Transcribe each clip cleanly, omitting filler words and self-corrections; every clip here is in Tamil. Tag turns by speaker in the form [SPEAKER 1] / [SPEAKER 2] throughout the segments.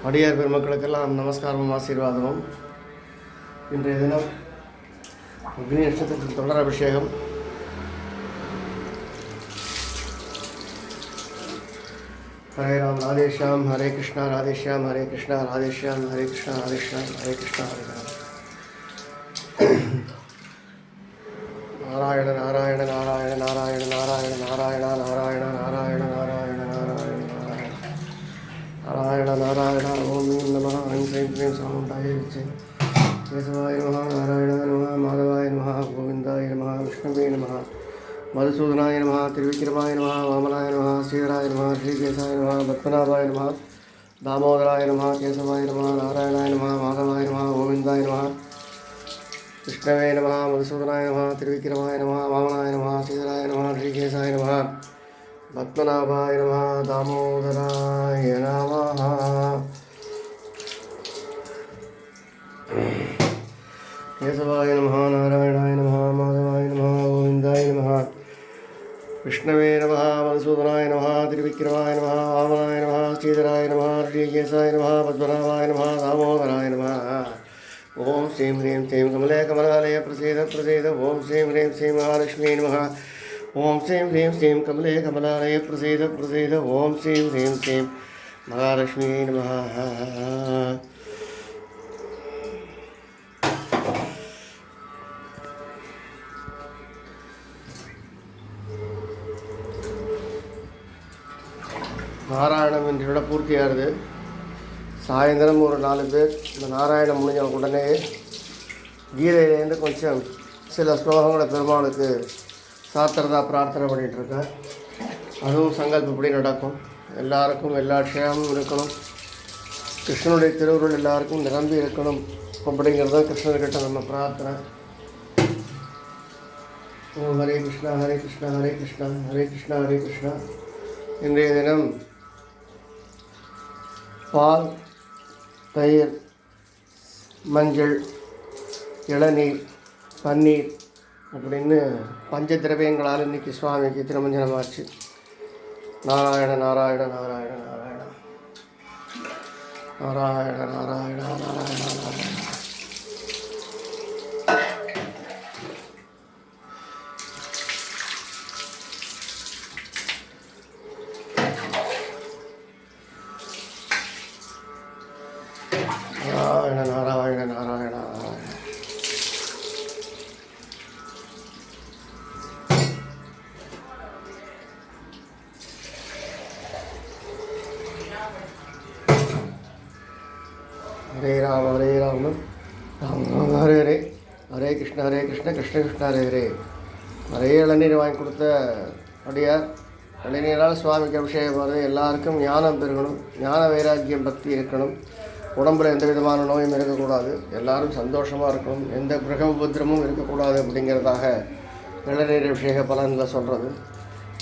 [SPEAKER 1] அடியார் பெருமக்களுக்கெல்லாம் நமஸ்காரமும் ஆசீர்வாதமும். இன்றைய தினம் அக்னி நட்சத்திரத்தில் தொடர் அபிஷேகம். ஹரே ராம் ராதேஷ்யாம், ஹரே கிருஷ்ணா ராதேஷ்யாம், ஹரே கிருஷ்ணா ராதேஷ்யாம், ஹரே கிருஷ்ணா ராதேஷ்யாம், ஹரே கிருஷ்ணா ஹரே ராம். நாராயண நாராயண நாராயண நாராயண நாராயண நாராயண நாராயண நாராயண நாராயண நாராயண நாராயண நாராயண. ஓம் நம. ஐம் ஸ்ரீம் ஸ்ரீம் சாமுண்டாய விச்சை கேசவாய நம, நாராயணாய நம, மாதவாய நம, கோவிந்தாய நம, விஷ்ணுவே நம, மதுசூதனாய நம, திருவிக்கிரமாய நம, வாமனாய நம, ஸ்ரீதராய நம, ஸ்ரீகேசாய நம, பத்மநாபாய நம, தாமோதராய நம, கேசவாய நம, நாராயணாய நம, மாதவாய நம, கோவிந்தாய நம, விஷ்ணவே நம, மதுசூதனாய நம, திருவிக்கிரமாய நம, வாமனாய நம, ஸ்ரீதராய நம, ஸ்ரீகேசாய நம, பத்மநாபாய நம, தாமோதராய நம. கேசவாய நம, நாராயணாய நம, மாதவாய நம, கோவிந்தாய நம, விஷ்ணவே நம, மதுசூதனாய நம, திருவிக்கிரமாய நம, வாமனாய நம, ஸ்ரீதராய நம, ஸ்ரீகேசாய நம, பத்மநாபாய நம, தாமோதராய நம. ஓம் ஸ்ரீம் ஹ்ரீம் ஸ்ரீம் கமலே கமலாலய பிரசீத பிரசீத. ஓம் ஸ்ரீம் ஹ்ரீம் ஸ்ரீம் மகாலட்சுமி நம. ஓம் ஸ்ரீம் ஹ்ரீம் ஸ்ரீம் கமலே கமலாலய பிரசீத பிரசீத. ஓம் ஸ்ரீம் ஹ்ரீம் ஸ்ரீம் மகாலட்சுமி நம. நாராயணம் இன்று விட பூர்த்தியாகுது. சாயந்தரம் ஒரு 4 பேர் இந்த நாராயணம் முடிஞ்ச உடனே கீதையிலேருந்து கொஞ்சம் சில ஸ்லோகங்களை பெருமாளுக்கு சாத்திரதா பிரார்த்தனை பண்ணிகிட்ருக்கேன். அதுவும் சங்கல்பப்படி நடக்கும். எல்லாருக்கும் எல்லா க்ஷேமமும் இருக்கணும், கிருஷ்ணனுடைய திருவுருள் எல்லாருக்கும் நிரம்பி இருக்கணும் அப்படிங்கிறத கிருஷ்ணர்கிட்ட நம்ம பிரார்த்தனை. ஓம் ஹரே கிருஷ்ணா ஹரே கிருஷ்ணா ஹரே கிருஷ்ணா ஹரே கிருஷ்ணா ஹரே கிருஷ்ணா. இன்றைய தினம் பால், தயிர், மஞ்சள், இளநீர், பன்னீர் அப்படின்னு பஞ்ச திரவியங்களால் இன்றைக்கி சுவாமிக்கு திருமஞ்சனமாச்சு. நாராயண நாராயண நாராயண நாராயண நாராயண நாராயண நாராயண நாராயண. நாராயண நாராயண நாராயண நாராயண. ஹரே ராம ஹரே ராம ராம ராம ஹரே ஹரே, ஹரே கிருஷ்ண கிருஷ்ண கிருஷ்ண ஹரே ஹரே. நிறைய இளநீர் வாங்கி கொடுத்த அடியார். இளநீரால் சுவாமிக்கு அபிஷேகம் வருது. எல்லாருக்கும் ஞானம் பெருகணும், ஞான வைராக்கியம் பக்தி இருக்கணும், உடம்புல எந்த விதமான நோயும் இருக்கக்கூடாது, எல்லாரும் சந்தோஷமாக இருக்கணும், எந்த கிரக உபத்திரமும் இருக்கக்கூடாது அப்படிங்கிறதாக இளநீர் அபிஷேக பலனில் சொல்கிறது.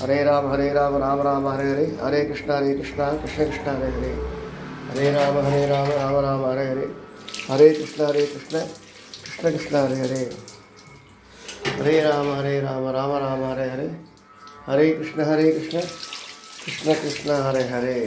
[SPEAKER 1] ஹரே ராம ராம ராம ஹரே ஹரே, ஹரே கிருஷ்ணா கிருஷ்ண கிருஷ்ண ஹரே ஹரே, ஹரே ராம ராம ராம ஹரே ஹரே, ஹரே கிருஷ்ண கிருஷ்ண கிருஷ்ண ஹரே ஹரே, ஹரே ராம ராம ராம ஹரே ஹரே, ஹரே கிருஷ்ண கிருஷ்ண கிருஷ்ண ஹரே ஹரே.